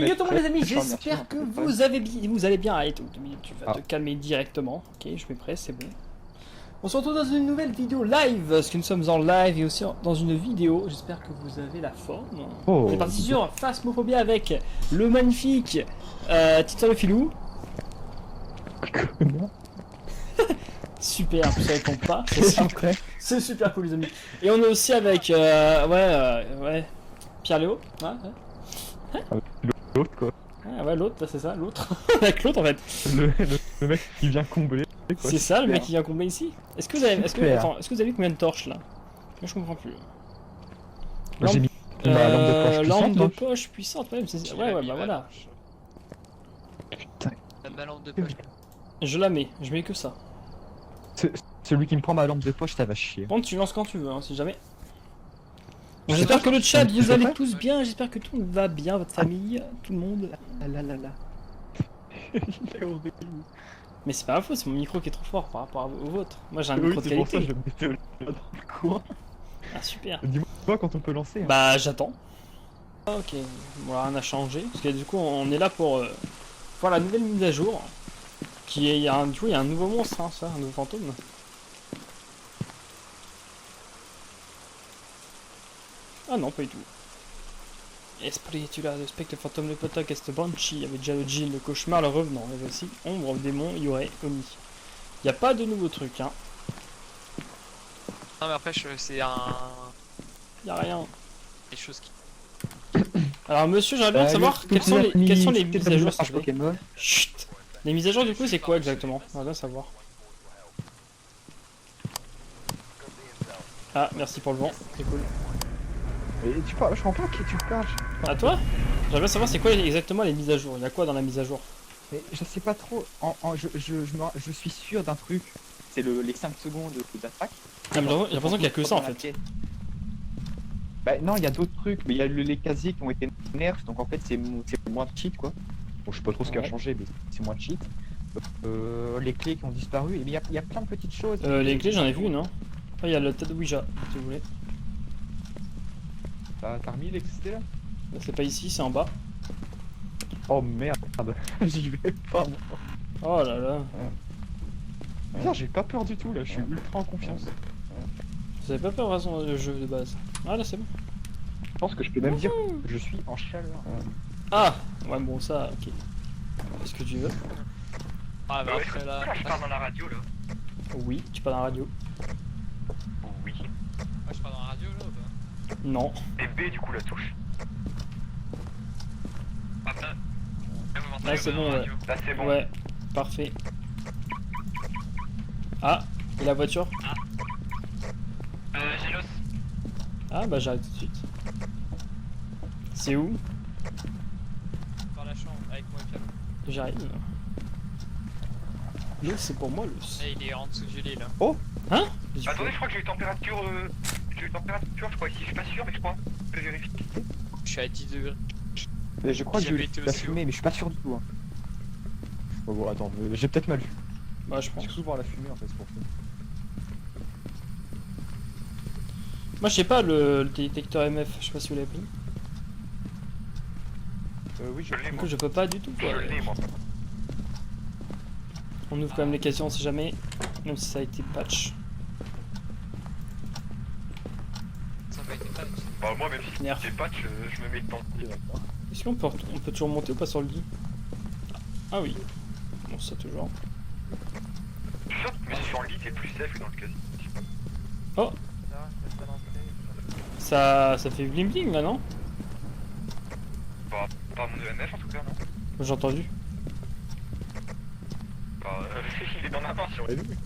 Yo tout le monde les amis, j'espère que vous allez bien. Allez, tu vas te calmer directement. Ok, je mets prêt, c'est bon. On se retrouve dans une nouvelle vidéo live, parce que nous sommes en live et aussi dans une vidéo. J'espère que vous avez la forme. On est parti sur Phasmophobia avec le magnifique Titan le Filou. Super, ça répond pas. C'est super cool les amis. Et on est aussi avec Pierre Léo. L'autre quoi. Ah ouais, l'autre, c'est ça, l'autre. Avec l'autre en fait. Le mec qui vient combler. C'est ça, le mec qui vient combler ici. Est-ce que vous avez vu combien de torches là? Moi je comprends plus. J'ai mis lampe de poche puissante, ouais, bah voilà. Putain. Ma lampe de poche. Je la mets, je mets que ça. Celui qui me prend ma lampe de poche, ça va chier. Bon, tu lances quand tu veux, hein, si jamais. Bon, j'espère que le chat, vous allez tous bien, j'espère que tout le monde va bien, votre famille, tout le monde. Mais c'est pas la faute, c'est mon micro qui est trop fort par rapport au vôtre. Moi j'ai un micro de qualité. Pour ça, je le mettais dans le coin. Ah super. Dis-moi quand on peut lancer. Hein. Bah j'attends. Ok, bon rien n'a changé, parce que du coup on est là pour voir la nouvelle mise à jour. Du coup il y a un nouveau monstre, hein, ça, un nouveau fantôme. Ah non, pas du tout. Esprit, tu l'as, le spectre, le fantôme, le poltergeist, Banshee, il y avait déjà le Jill, le cauchemar, le revenant, il y avait aussi Ombre, démon, Yurei, Oni. Il n'y a pas de nouveaux trucs, hein. Non mais après c'est un... Il n'y a rien. Des choses qui... Alors monsieur, j'aimerais bien savoir quelles sont les mises à jour, s'il te plaît. Chut. Les mises à jour du coup c'est quoi exactement? On va bien savoir. Ah, merci pour le vent, c'est cool. Mais tu parles, je comprends pas qui tu parles. À toi? J'aimerais bien savoir c'est quoi exactement les mises à jour. Il y a quoi dans la mise à jour? Mais je sais pas trop. Je suis sûr d'un truc. C'est les 5 secondes d'attaque. Ah, mais j'ai l'impression qu'il y a que ça en fait. Bah non, il y a d'autres trucs, mais il y a les casiers qui ont été nerfs, donc en fait c'est moins cheat quoi. Bon, je sais pas trop ce qui a changé, mais c'est moins cheat. Les clés qui ont disparu, et il y a plein de petites choses. Les clés j'en ai vu, non? Ah, il y a le tas de Ouija, si vous voulez. T'as remis l'électricité là? C'est pas ici, c'est en bas. Oh merde, j'y vais pas moi. Oh là là. Putain, j'ai pas peur du tout là, je suis ultra en confiance. Vous avez pas peur de raison le jeu de base? Ah là c'est bon. Je pense que je peux même dire que je suis en chaleur. Ah ouais bon ça ok. Est-ce que tu veux? Ah bah après là... Je parle dans la radio là. Oui, tu parles dans la radio. Oui. Moi je parle dans la radio là ou pas? Non. Et B du coup la touche. Ah bah. Là, vous m'entendez Là c'est dans bon la ouais. radio. Là c'est bon. Ouais, parfait. Ah, et la voiture? Gélos. Ah bah j'arrive tout de suite. C'est où? Par la chambre avec moi Pierre. J'arrive. Le c'est pour moi le. Là il est en dessous du lit là. Oh hein? Attendez, je crois que j'ai eu température. J'ai eu température, je crois ici. Je suis pas sûr, mais je crois. Je vais vérifier. Je suis à 10 degrés. Mais je crois que j'ai J'avais eu été la aussi fumée, mais je suis pas sûr du tout. Hein. Bon, attends, j'ai peut-être mal vu. Bah je pense. J'ai cru voir la fumée en fait, c'est pour ça. Moi je sais pas le détecteur MF, je sais pas si vous l'avez pris. Oui, Je l'ai Du moi. coup je peux pas du tout quoi. Je l'ai moi. On ouvre quand même les casiers, on sait jamais. Même si ça a été patch. Ça va être pas... Bah moi même si Nerf. c'est patch, je me mets dedans. Est-ce qu'on peut toujours monter ou pas sur le lit? Ah oui. Bon ça toujours. Mais sur le lit t'es plus safe que dans le casier. Oh ça fait bling bling là non? Bah pas mon EMF en tout cas non. J'ai entendu. Bah il est dans ma main sur le lit.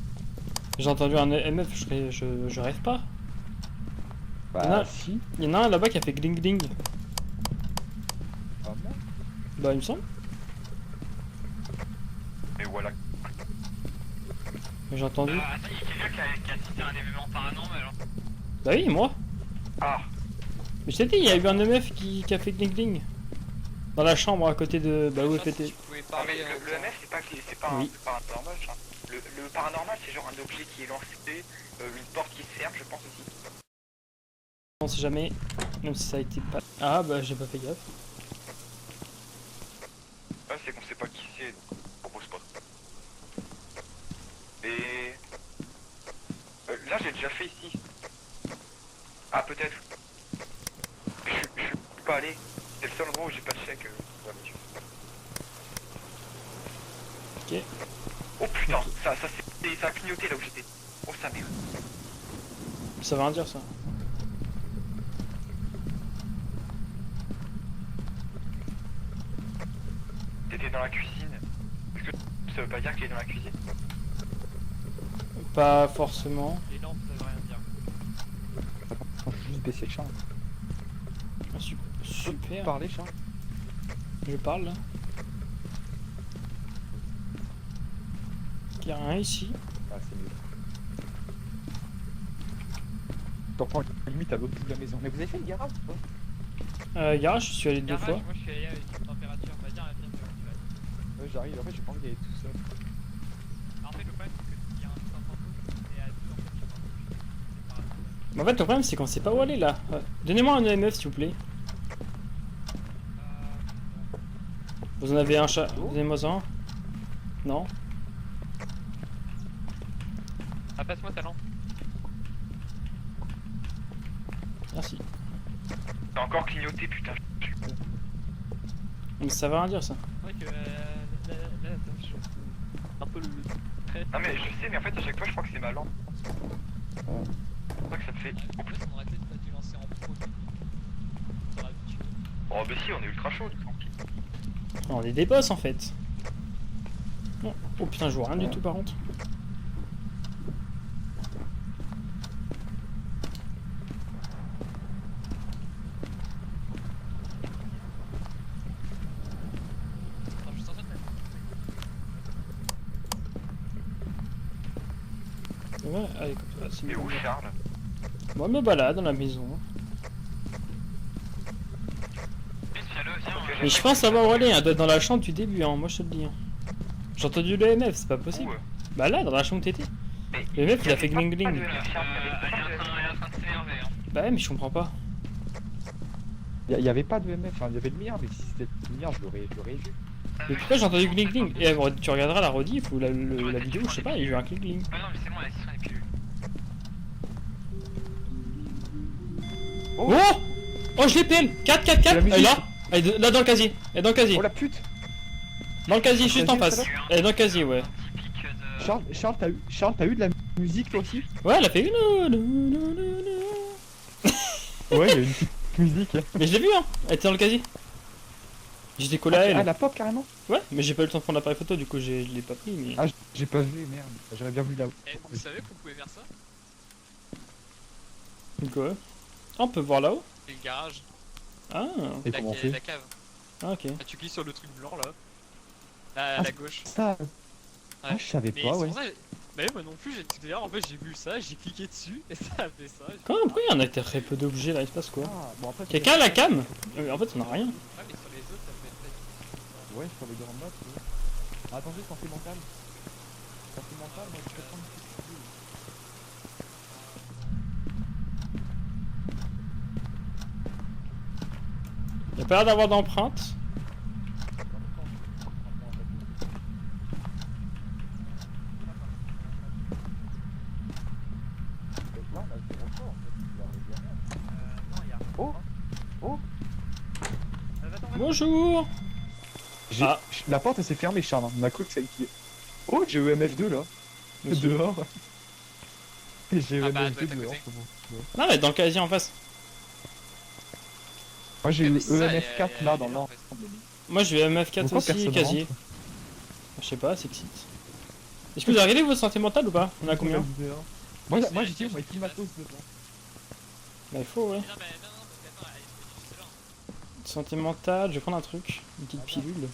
J'ai entendu un MF, je rêve pas. Bah si. Il y en a un là-bas qui a fait gling gling. Ah bon? Bah il me semble. Et voilà. J'ai entendu. Ah ça y est, quelqu'un qui a assisté à un événement paranormal alors. Bah oui moi. Ah. Mais je t'ai dit, il y a eu un MF qui a fait gling gling. Dans la chambre à côté de... Bah où est Si pété. tu pouvais Ah mais parler... le MF c'est pas Oui. un paranormal ça. Le paranormal c'est genre un objet qui est lancé, une porte qui se ferme je pense aussi. On sait jamais. Même si ça a été pas... Ah bah j'ai pas fait gaffe. c'est qu'on sait pas qui c'est, donc on propose pas. Et... là j'ai déjà fait ici. Ah peut-être. Je suis pas allé. C'est le seul endroit où j'ai pas de chèque. Ok. Oh putain, ça a clignoté là où j'étais. Oh sa merde. Ça veut rien dire ça. T'étais dans la cuisine. Est-ce que ça veut pas dire qu'il est dans la cuisine? Pas forcément. Les lampes, ça veut rien dire. Attends, je vais juste baisser le champ. Ah, super. Parler, Charles. Je parle là. Il y a rien ici. Ah, c'est mieux. T'en prends limite à l'autre bout de la maison. Mais vous avez fait le garage ou pas? Garage, je suis allé 2 Garage, fois. moi je suis allé avec une température, on va dire, viens, tu vas. Ouais, j'arrive, en fait j'ai pas envie d'aller tout seul. En fait, le problème c'est que s'il y a un certain tempo, et à deux, en fait, tu vas pas. Mais en fait, le problème c'est qu'on sait pas où aller là. Donnez-moi un EMF s'il vous plaît. Vous en avez un chat. Donnez-moi un. Non. Ah, passe-moi ta lampe. Merci. T'as encore clignoté putain. Je suis con. Mais ça veut rien dire ça. C'est vrai que là, un peu le trait. Non mais je sais mais en fait à chaque fois je crois que c'est ma lampe. Je crois que ça me fait... En plus, on aurait peut-être pas dû lancer en pro. Ça aurait pu tuer. Oh bah si on est ultra chaud tranquille. On est des boss en fait. Oh, oh putain, je vois rien du tout par contre. Attends, je suis censé te mettre. Ouais, allez, comme ça, c'est Et mieux. où Charles? Moi, je me balade dans la maison. Mais je pense savoir où aller, hein. Elle doit être dans la chambre du début, hein. Moi je te le dis. Hein. J'ai entendu le MF, c'est pas possible. Bah là, dans la chambre où t'étais. Le MF il a fait gling gling. Elle est en train de s'énerver. Hein. Bah ouais, mais je comprends pas. Il y avait pas de MF, enfin il y avait le mien, mais si c'était le mien, je l'aurais vu. Mais pourquoi j'ai entendu gling gling? Et tu regarderas la rediff ou la vidéo, je sais pas, il y a eu un gling gling. Ah non, mais c'est bon, elle est sur les pilules. Oh! Oh, je l'ai PL! 4, 4, 4! Elle est là! Elle est là dans le casier! Elle est dans le casier! Oh la pute! Dans le casier, juste en casier, face! Elle est dans le casier, ouais. Typique de. Charles, t'as eu de la musique toi aussi? Ouais, elle a fait. Ouais, il y a une petite musique. Mais je l'ai vu, hein! Elle était dans le casier! J'étais collé à elle. Ah, la pop carrément? Ouais, mais j'ai pas eu le temps de prendre l'appareil photo, du coup je l'ai pas pris, mais. Ah, j'ai pas vu, merde. J'aurais bien vu là-haut. Eh, vous savez qu'on pouvait faire ça? Quoi? Ah, on peut voir là-haut? C'est le garage. Ah, Et comment on fait? La cave. ah, ok. Ah, tu cliques sur le truc blanc là. Là, à la gauche. Ça, ah, je savais Mais pas, c'est ouais. pour ça, bah oui, moi non plus, d'ailleurs en fait j'ai vu ça, j'ai cliqué dessus et ça a fait ça. Quand même, pourquoi il y en a très peu d'objets là, il se passe quoi? Ah, bon après. Quelqu'un a la cam? En fait, on a rien. Ouais, mais sur les autres ça peut être peut-être. Ouais, sur les grandes notes. Ouais. Ah, attendez, santé mentale. Santé mentale, moi je peux prendre une petite pilule. Il y a pas l'air d'avoir d'empreinte. Oh! Oh! Bonjour! Ah. La porte elle s'est fermée, Charles. On a cru que ça qui. Oh, j'ai eu MF2 là. Monsieur. Dehors. J'ai eu Ah bah, MF2 doit être à dehors. côté. c'est bon. Non, mais dans le casier en face. Moi j'ai eu Mais ça, EMF4 elle- là elle dans est là, en l'ordre. fait. Moi je vais MF4 Pourquoi aussi, personne casier. rentre? Je sais pas, c'est excite. Est-ce que vous avez regardé votre santé mentale ou pas? On a combien? Moi j'ai dit, on m'a écrit matos dedans. Bah il faut, ouais. Mais non, mais non, parce qu'attends, elle est tout à l'heure. Santé mentale, je vais prendre un truc, une petite pilule.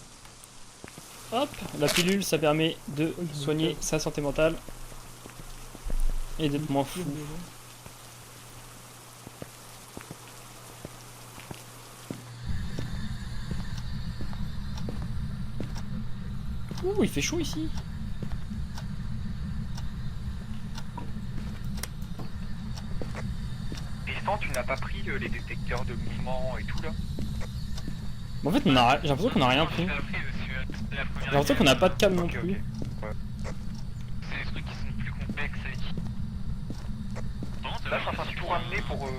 Hop, la pilule ça permet de soigner sa santé mentale et d'être moins fou. Ouh, il fait chaud ici. Et sans tu n'as pas pris les détecteurs de mouvement et tout là? Bon, en fait, j'ai l'impression qu'on a rien pris. J'ai appris dessus. la première. J'ai l'impression qu'on n'a pas de cam non Ok, plus. ok. C'est des trucs qui sont plus complexes avec. Là, je suis en train de tout ramener pour.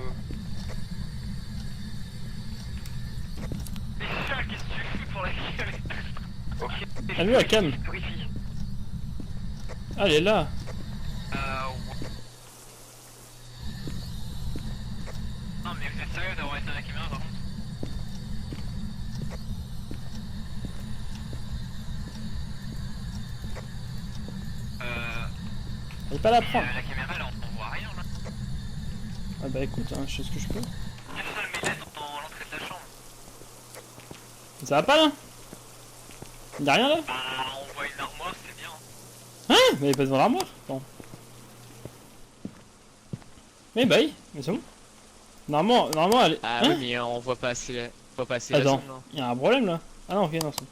Mais Charles, qu'est-ce que tu fous pour la gueule? Ok. Ah, lui, la cam. Je purifie. Ah, elle est là. Ouais. Non, mais vous êtes sérieux d'avoir éteint la caméra par contre? Elle est pas là à prendre. La caméra là, on voit rien là. Ah bah écoute, hein, je fais ce que je peux. Personne met l'aide dans l'entrée de la chambre. Ça va pas là? Y'a rien là? Bah, on voit une armoire, c'est bien. Hein? Mais elle est pas devant l'armoire? Attends. Mais bah oui, mais c'est bon. Normalement elle est... Ah Hein? oui, mais on voit pas assez la, Attends, zone, non. y'a un problème là? Ah non, ok, non, c'est bon.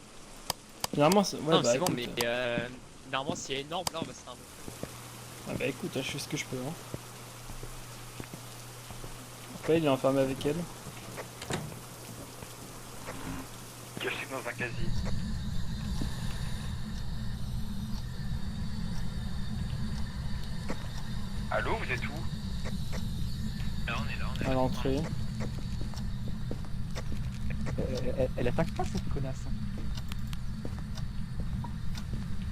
Généralement, c'est... Ouais, Non, bah c'est bon, écoute. mais normalement, s'il y a une lampe là, on va se faire un peu. Ah bah écoute, je fais ce que je peux. Hein. Après, il est enfermé avec elle. Caché dans un casier. Allô, vous êtes où? Là, on est là, on est À là. l'entrée. Elle attaque pas cette connasse. Hein.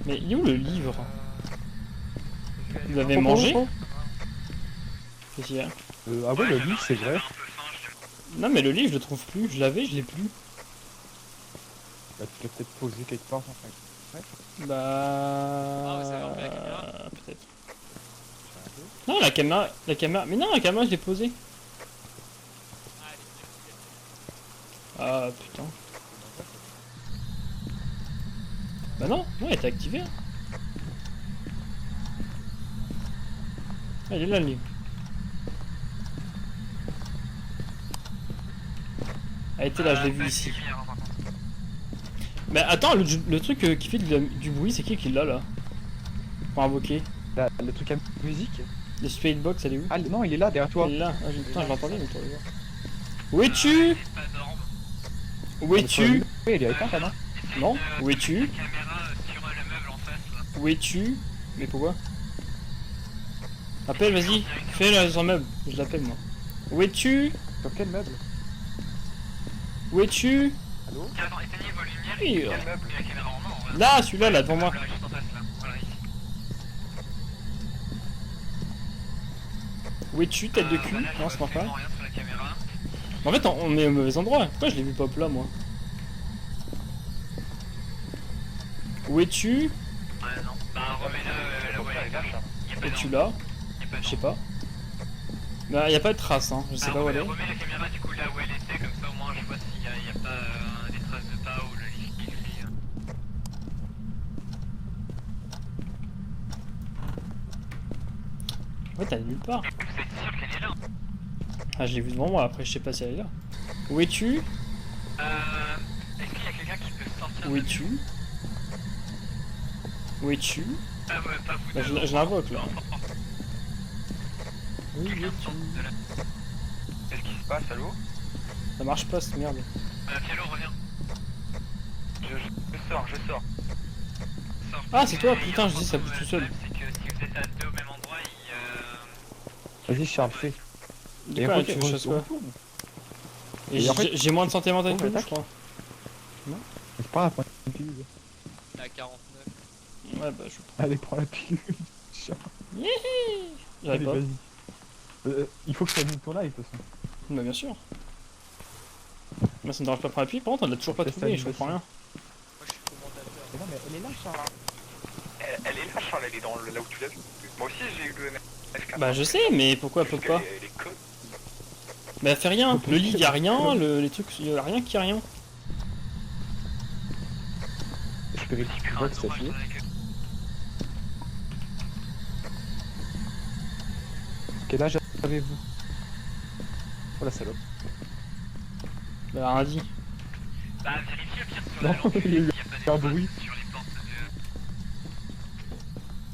Mais il est où le livre? Je vais aller Vous voir. l'avez Oh, mangé? oh, Qu'est-ce qu'il y a? Ah ouais, le livre c'est vrai. Un peu faim, je te- Non mais le livre je le trouve plus, je l'avais, je l'ai plus. Bah, tu l'as peut-être posé quelque part en fait. Bah... Ah, vous avez enlevé la caméra? Peut-être. Non la caméra... Mais non la caméra je l'ai posée. Ah, Ah putain. Bah non, elle était activée. Hein. Ah, il est là le livre. Elle était là, je l'ai vu pas de ici. lumière, hein, par contre. Mais attends, le truc qui fait du bruit, c'est qui l'a là? Pour invoquer. Le truc à musique. Le spirit box, elle est où? Ah non, il est là derrière toi. Elle est là. Ah, putain, je l'entendais, mais toi, voir. Où es-tu? Pas d'orbe. Où es-tu? Oui, il est éteint, non? Non? Essaye Où de- es-tu? La caméra sur le meuble en face là. Où es-tu? Mais pourquoi? Appelle, vas-y. Fais son meuble. Je l'appelle moi. Où es-tu? Sur quel meuble? Où es-tu? Allô? Tiens, attends, éteignez vos lumières Oui, et euh. meuble la caméra en main. Voilà. Là, celui-là, là, devant moi. Voilà, juste en face là. Voilà, ici. Où es-tu, tête de cul? Bah, là, je Non, vois ça marche pas. absolument rien sur la caméra. En fait, on est au mauvais endroit. Pourquoi je l'ai vu pop là, moi? Où es-tu? Ouais, non. Bah, remets-le là où elle est. vache. Y a pas Es-tu d'orbe. là? Y a pas Je sais d'orbe. pas. Bah, y a pas de trace, hein. Je sais pas où elle est. Remets la caméra du coup là où elle était, comme ça au moins je vois s'il y a pas des traces de pas ou le lit qui fuit. En fait, elle est nulle part. Vous êtes sûr qu'elle est là? Ah, je l'ai vu devant moi. Après, je sais pas si elle est là. Où es-tu? Est-ce qu'il y a quelqu'un qui peut sortir Où de- es-tu? Où es-tu? Ah ouais, pas vous Bah, deux. je l'invoque là. Où Quelqu'un es-tu? sort de là. Qu'est-ce qui se passe, allô? Ça marche pas cette merde. Fialo, reviens. Je sors, je sors. Sors. Ah, c'est toi, Et putain, je dis ça le bouge tout seul. problème, c'est que si vous êtes à deux au même endroit, Vas-y, Charles, fais. Du coup, tu veux que je fasse quoi? Et Et en fait- j'ai moins de santé mentale Oh, que vous, je attaque. crois. C'est pas un point de pilule. à 49. Ouais, bah, je Allez, prends la pilule. j'arrive Allez, pas. vas-y. Il faut que ça anime ton live, de toute façon. Bah, bien sûr. Moi, ça me dérange pas de prendre appui. Par contre, on l'a toujours pas Fais trouvé, ça, je comprends rien. Moi, je suis commentateur. Mais non, mais elle est là, Charles. Elle est là, Charles, elle est dans là où tu l'as vu. Moi aussi, j'ai eu le MF4. Bah, je sais, mais pourquoi elle pop pas? Elle est conne. Bah, elle fait rien. Faut Le lit, pousser, y a rien. faut- Les trucs, y a rien qui a rien. Je peux récupérer un le ça orage fait. dans la gueule. Quel âge avez-vous? Oh la salope. Bah, rien dit. Bah, vérifiez au pire sur Non, la lampe, il y a eu s'il y a pas des un traces bruit. sur les portes de...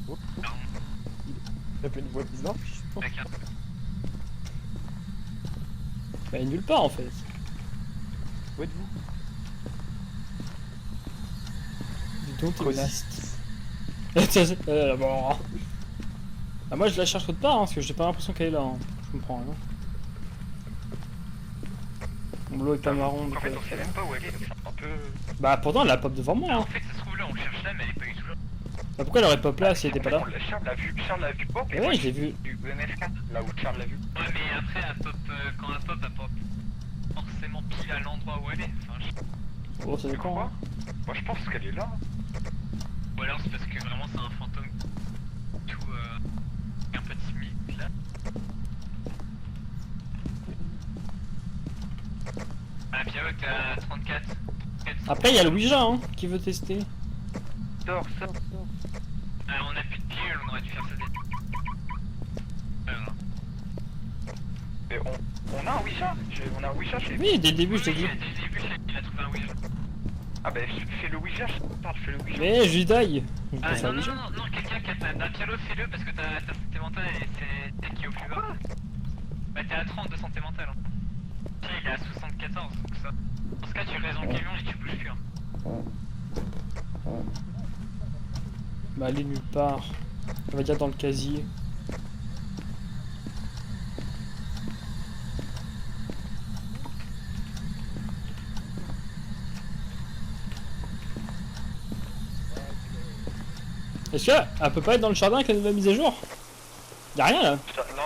Oh. Pardon, Il a fait une voix bizarre. la carte. Bah, elle est nulle part en fait. Où êtes-vous? don't Connasse. exist. Bon. Ah, moi je la cherche autre part hein, parce que j'ai pas l'impression qu'elle est là. Hein. Je comprends rien. Mon lot est pas marron. En donc, fait, on sait même pas où elle est, donc c'est un peu. Bah pourtant elle la pop devant moi. En Hein. fait, ça se trouve là, on cherche là, mais elle est pas du tout là. Bah, pourquoi elle aurait pop là si elle était pas là? Charles l'a vu pop, et Ouais, moi je l'ai vu. du MF4, là où Charles l'a vu. Ouais, mais après, elle pop, quand elle pop forcément pile à l'endroit où elle est. Enfin, Oh, ça Tu dépend. crois Hein. Moi je pense qu'elle est là. Ou alors c'est parce que vraiment c'est un fantôme tout un peu timide là. Ah, Pierrot, t'as 34. Après il y a le Ouija hein, qui veut tester. Sors. On a plus de pilules, on aurait dû faire ça dès. Voilà. Mais on a un Ouija. On a un Ouija chez Oui, dès le début je t'ai dit. Dès le début, il a trouvé un Ouija. Ah bah fais le Ouija, Charles, fais le Ouija. Mais je die. Je Ah passe à non, non, Ouija. non, quelqu'un qui a ta Pierrot, fais-le parce que ta santé mentale c'est celle qui est au plus bas. Bah t'es à 30 de santé mentale. Hein. Puis il est à 74, donc ça. Dans ce cas, tu restes dans le camion et tu bouges plus. Hein. Bah elle est nulle part. On va dire dans le casier. Est-ce qu'elle peut pas être dans le jardin avec la nouvelle mise à jour? Y'a rien là. Non,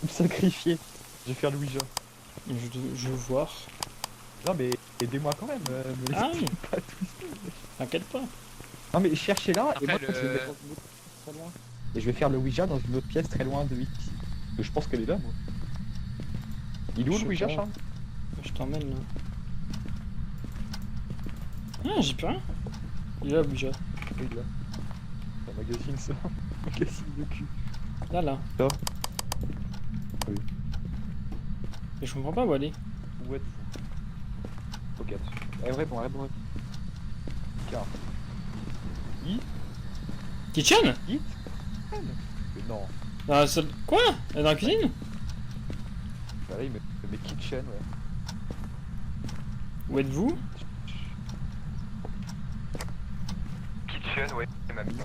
Me sacrifier. Je vais faire le Ouija. Je veux voir. Non mais aidez-moi quand même. Me Ah laissez oui. pas tout seul. T'inquiète pas. Non mais cherchez là et Après, moi le- je vais me mettre dans une autre pièce très loin. Et je vais faire le Ouija dans une autre pièce très loin de ici. Parce que je pense qu'elle est là moi. Il est où Je le sais Ouija pas. Charles? Je t'emmène là. Ah, j'ai plus rien. Il est là, Ouija. Oui, là. C'est un magazine ça. Un magazine de cul. Là, là. Ça. Oui. Mais je comprends pas où aller. Où êtes-vous? Ok. Réponds. Car. Kitchen? Mais non. Dans la salle... Quoi? Dans la cuisine? Bah là il met kitchen ouais. Où êtes-vous? kitchen, ouais, c'est mamie.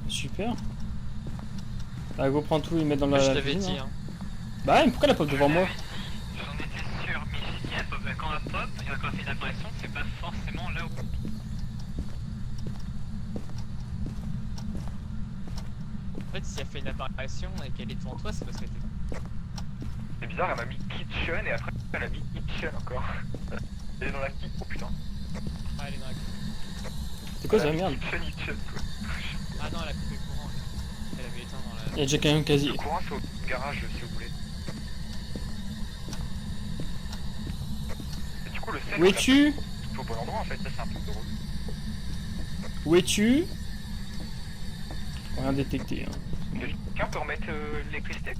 Super. Bah, go prends tout et mettre dans la Je t'avais cuisine, dit, hein. hein. Bah ouais, mais pourquoi la pop devant moi? J'en étais sûr, mais j'ai dit, quand elle pop, et quand elle fait une apparition, c'est pas forcément là où. En fait, si elle fait une apparition et qu'elle est devant toi, c'est parce que t'es. C'est bizarre, elle m'a mis kitchen et après elle a mis kitchen encore. Elle est dans la kitchen, oh putain. Ah, elle est dans la. C'est quoi ça, Elle a mis merde? kitchen quoi. Ah non, elle a coupé le courant. Elle avait éteint dans la. Y'a déjà quelqu'un quasi. Le courant c'est au garage si vous voulez. Et du coup le sel, Où es-tu? c'est au bon endroit en fait, ça c'est un peu drôle. Où es-tu? Rien détecté, hein. Quelqu'un peut remettre l'électricité?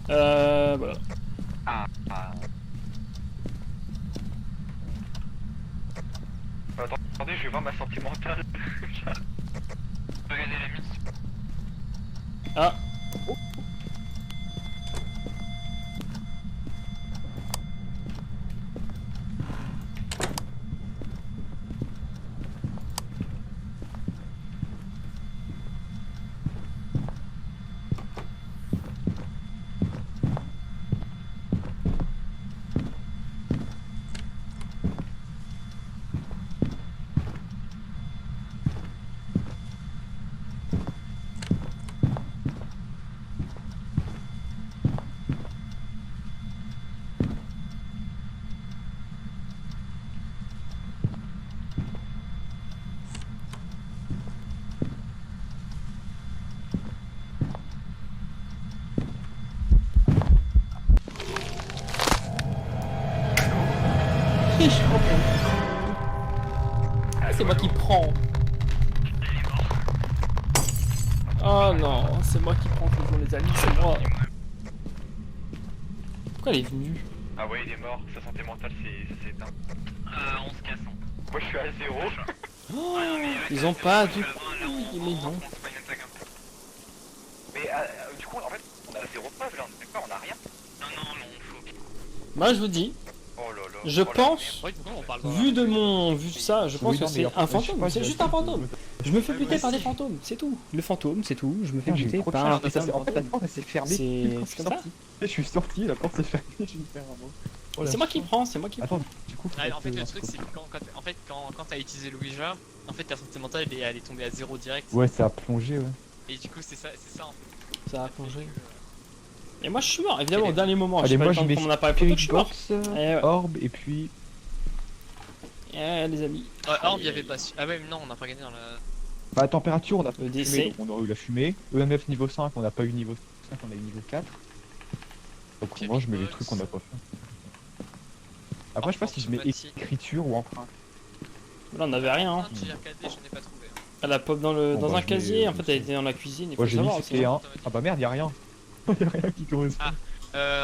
Voilà. Ah. Attendez, je vais voir ma santé mentale. Regardez la mise. Ah. C'est moi qui prends. Oh non, c'est moi qui prends toujours les amis, c'est moi. Pourquoi elle est venue? Ah ouais, il est mort, sa santé mentale ça s'est éteint. On se casse. Hein. Moi je suis à 0. Oh, ils ont pas de... Mais non. Mais du coup, en fait, on a 0 preuve là, on est d'accord, on a rien. Non, mais on faut. Moi je vous dis, Oh là là. Je pense, Ouais, pourquoi on parle dans vu de ça, je pense Oui, que non, mais c'est après, un je sais fantôme, pas, c'est j'ai- juste un fantôme. Je me fais Ouais, buter moi par des aussi. fantômes, c'est tout. Le fantôme, c'est tout. Je me fais Putain, j'ai eu buter trop de par chance, un en fait, putain de en fait, la fantôme. porte elle s'est fermée. C'est Quand je suis comme ça. sorti. Je suis sorti, la porte s'est fermée, j'ai dû faire un mot. Oh, la C'est moi qui chance. prends, c'est moi qui prends. Attends, du coup, Ouais, en fait, le truc, c'est que quand t'as utilisé le Ouija, en fait, ta santé mentale, elle est tombée à 0 direct. Ouais, ça a plongé, ouais. Et du coup, c'est ça en fait. Ça a fait plongé. que- Et moi je suis mort, évidemment, au Allez. dernier moment. Allez, J'ai pas eu moi le je temps de mets prendre mon appareil photo, je suis mort. Box, ouais. Orb, et puis. Les amis. Ouais, Orb, il y avait pas su. Ah ouais, mais non, on n'a pas gagné dans la. Bah, température, on a pas eu EDC. fumée, donc on a eu la fumée. EMF niveau 5, on n'a pas eu niveau 5, on a eu niveau 4. Donc Ok, moi je mets les Beatbox. trucs qu'on n'a pas fait. Après, je sais pas si je mets Automatique. écriture ou empreinte. Là on avait rien. Hein. Ah, JRKD, j'en ai pas trouvé. Hein. Elle a pop dans Bon, dans bah, un je casier, mets- en fait elle était dans la cuisine, il faut Moi j'ai mis savoir aussi. c'était Hein. un. Ah bah merde, y'a rien. Y'a rien qui correspond.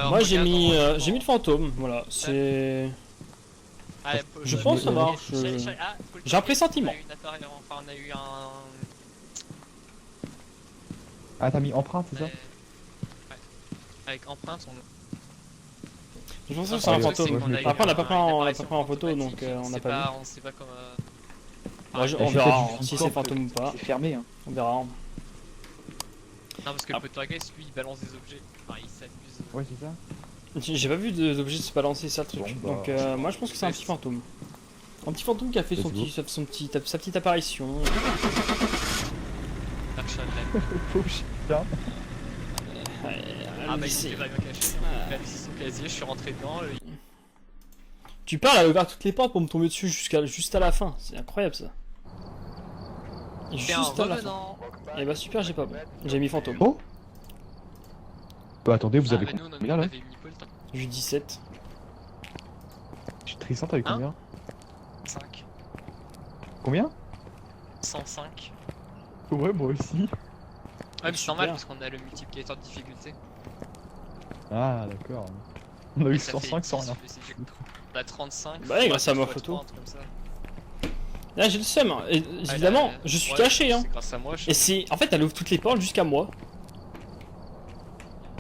Moi j'ai regarde mis, dans- j'ai mis le fantôme, voilà, c'est... Ah, je pense savoir, j'ai un pressentiment. On a eu une appareil, enfin, on a eu un. Ah, t'as mis empreinte, c'est ça? Ouais. Avec empreinte, on. Je pense que Ah, c'est un ouais, fantôme. c'est qu'on a eu Après on n'a pas un- pris une en apparition photo, donc automatique, on n'a pas vu. On sait pas comment. Ouais, Bah, on c'est verra peut-être hein, du si support, c'est fantôme ou pas, C'est fermé, hein. on verra. Non, parce que Ah. le poltergeist, lui, il balance des objets. Enfin, il s'amuse. Ouais, c'est ça. J'ai pas vu d'objet se balancer, ça le truc. Bon, bah, Donc moi je pense que c'est un petit fantôme. Un petit fantôme qui a fait Let's sa petite apparition. Dark Shadow. Pauvre chien. Ah, bah, il s'est pas bien caché. Il a laissé son casier, je suis rentré dedans. Tu parles, elle a ouvert toutes les portes pour me tomber dessus juste à la fin. C'est incroyable ça. Et C'est un juste à la fin. revenant. Et bah super, j'ai pas bon. J'ai mis fantôme. Oh Bah attendez, vous Ah, avez bah, nous, on combien là? avait mis Paul, t'as J'ai eu 17. Tristan, t'avais Hein combien? 5. Combien? 105. Ouais, moi aussi. Ouais, mais c'est Super. normal parce qu'on a le multiplicateur de difficulté. Ah, d'accord. On a eu Et ça fait 105 sans 10, rien. c'est du coup. On a 35. Bah ouais, grâce à ma fois photo. 3, un truc comme ça. Là j'ai le seum. Hein. Et, Ah, évidemment, là, je suis ouais, caché. Hein. C'est grâce à moi. Et c'est. En fait, elle ouvre toutes les portes jusqu'à moi.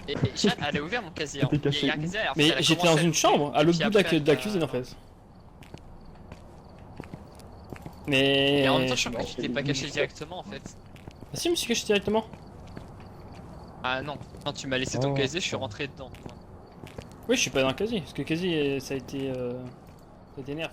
Et Chat, elle a ouvert mon casier. Hein. T'étais caché Il y a un où casier, alors, Mais elle a j'étais commencé dans à une l'ouvrir, chambre, à et l'autre puis bout de après, de la elle a- cuisine en fait. Mais. Et en même temps, je crois bon, que tu t'es pas caché directement en fait. Ah si, je me suis caché directement. Ah non, quand tu m'as laissé ton Oh. casier, je suis rentré dedans. Oui, je suis pas dans le casier, parce que le casier ça a été nerf.